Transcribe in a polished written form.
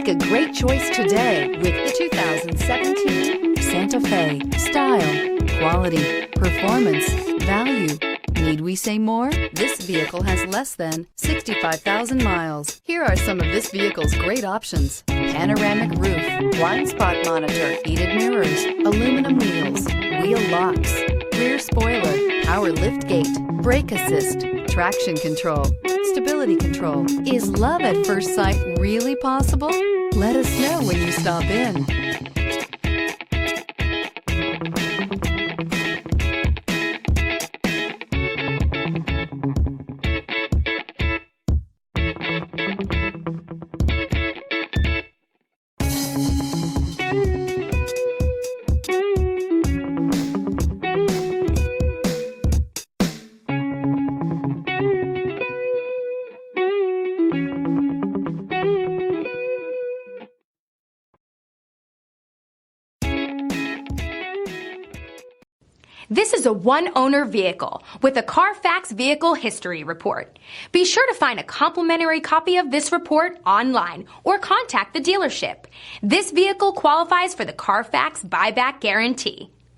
a great choice today with the 2017 Santa Fe. Style, quality, performance, value. Need we say more? This vehicle has less than 65,000 miles. Here are some of this vehicle's great options: panoramic roof, blind spot monitor, heated mirrors, aluminum wheels, wheel locks, rear spoiler, power liftgate, brake assist, traction control, stability control. Is love at first sight really possible? Let us know when you stop in. This is a one-owner vehicle with a Carfax Vehicle History Report. Be sure to find a complimentary copy of this report online or contact the dealership. This vehicle qualifies for the Carfax Buyback Guarantee.